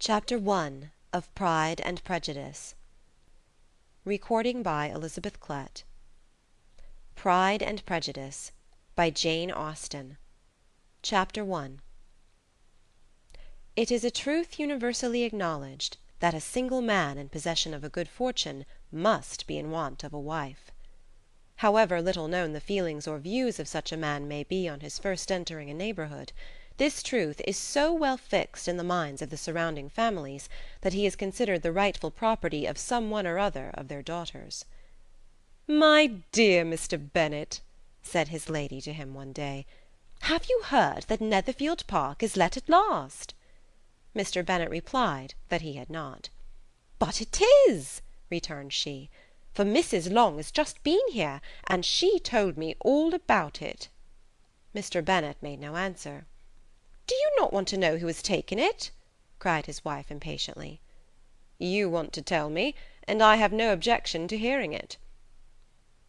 Chapter 1 of Pride and Prejudice. Recording by Elizabeth Klett. Pride and Prejudice by Jane Austen. Chapter 1. It is a truth universally acknowledged that a single man in possession of a good fortune must be in want of a wife. However little known the feelings or views of such a man may be on his first entering a neighbourhood, this truth is so well fixed in the minds of the surrounding families that he is considered the rightful property of some one or other of their daughters. "My dear Mr. Bennett," said his lady to him one day, "have you heard that Netherfield Park is let at last?" Mr. Bennet replied that he had not. "But it is," returned she, "for Mrs. Long has just been here, and she told me all about it." Mr. Bennet made no answer. "Do you not want to know who has taken it?" cried his wife impatiently. "You want to tell me, and I have no objection to hearing it."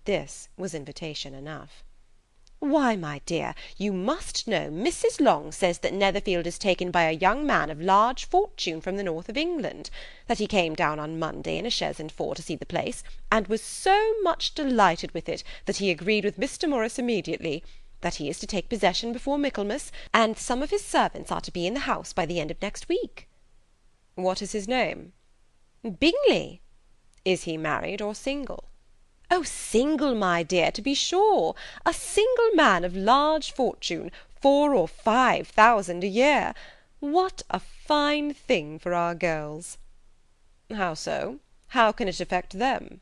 This was invitation enough. "Why, my dear, you must know Mrs. Long says that Netherfield is taken by a young man of large fortune from the north of England, that he came down on Monday in a chaise and four to see the place, and was so much delighted with it that he agreed with Mr. Morris immediately, that he is to take possession before Michaelmas, and some of his servants are to be in the house by the end of next week." "What is his name?" "Bingley." "Is he married or single?" "Oh, single, my dear, to be sure. A single man of large fortune, 4,000 or 5,000 a year. What a fine thing for our girls!" "How so? How can it affect them?"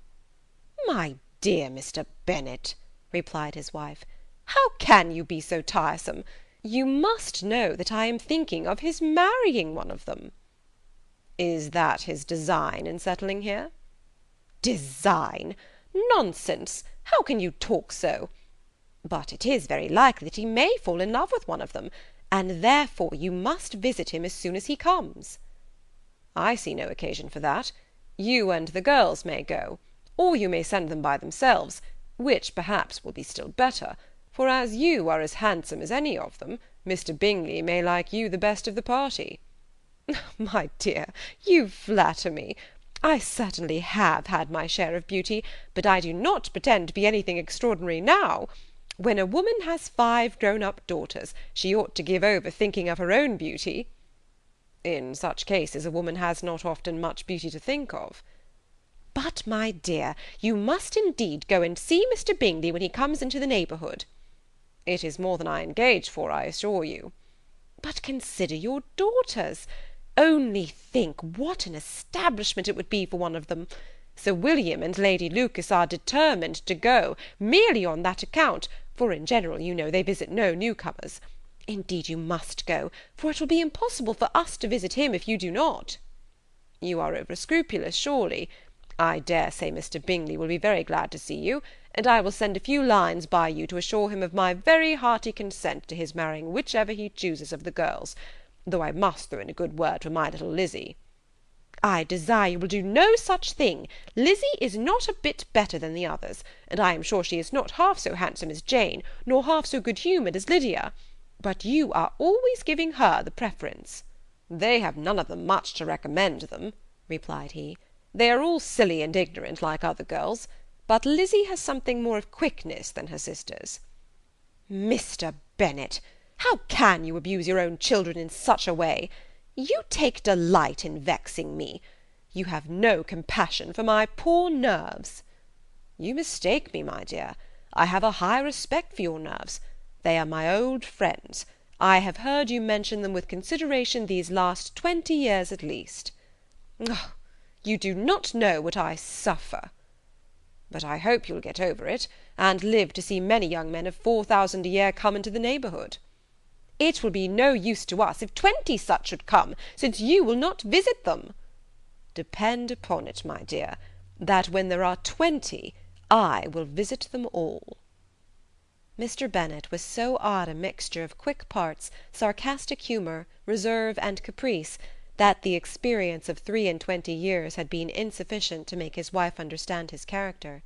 "My dear Mr. Bennet," replied his wife, "how can you be so tiresome? You must know that I am thinking of his marrying one of them." "Is that his design in settling here?" "Design! Nonsense! How can you talk so? But it is very likely that he may fall in love with one of them, and therefore you must visit him as soon as he comes." "I see no occasion for that. You and the girls may go, or you may send them by themselves, which perhaps will be still better, for as you are as handsome as any of them, Mr. Bingley may like you the best of the party." "My dear, you flatter me. I certainly have had my share of beauty, but I do not pretend to be anything extraordinary now. When a woman has 5 grown-up daughters, she ought to give over thinking of her own beauty." "In such cases a woman has not often much beauty to think of." "But, my dear, you must indeed go and see Mr. Bingley when he comes into the neighbourhood." "It is more than I engage for, I assure you." "But consider your daughters. Only think what an establishment it would be for one of them. Sir William and Lady Lucas are determined to go, merely on that account, for in general, you know, they visit no newcomers. Indeed you must go, for it will be impossible for us to visit him if you do not." "You are over-scrupulous, surely. I dare say Mr. Bingley will be very glad to see you, and I will send a few lines by you to assure him of my very hearty consent to his marrying whichever he chooses of the girls, though I must throw in a good word for my little Lizzy." "I desire you will do no such thing. Lizzy is not a bit better than the others, and I am sure she is not half so handsome as Jane, nor half so good-humoured as Lydia. But you are always giving her the preference." "They have none of them much to recommend them," replied he. "They are all silly and ignorant like other girls, but Lizzy has something more of quickness than her sisters." "Mr. Bennet, how can you abuse your own children in such a way? You take delight in vexing me. You have no compassion for my poor nerves." "You mistake me, my dear. I have a high respect for your nerves. They are my old friends. I have heard you mention them with consideration these last 20 years at least." "Oh, you do not know what I suffer." "But I hope you'll get over it, and live to see many young men of 4,000 a year come into the neighbourhood." "It will be no use to us if 20 such should come, since you will not visit them." "Depend upon it, my dear, that when there are 20, I will visit them all." Mr. Bennet was so odd a mixture of quick parts, sarcastic humour, reserve, and caprice, that the experience of 23 years had been insufficient to make his wife understand his character.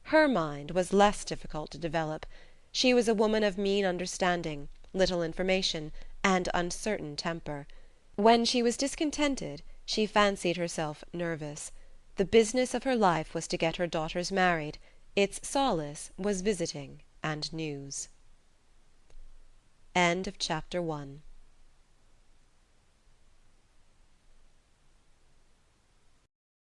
Her mind was less difficult to develop. She was a woman of mean understanding, little information, and uncertain temper. When she was discontented she fancied herself nervous. The business of her life was to get her daughters married. Its solace was visiting and news. End of Chapter 1.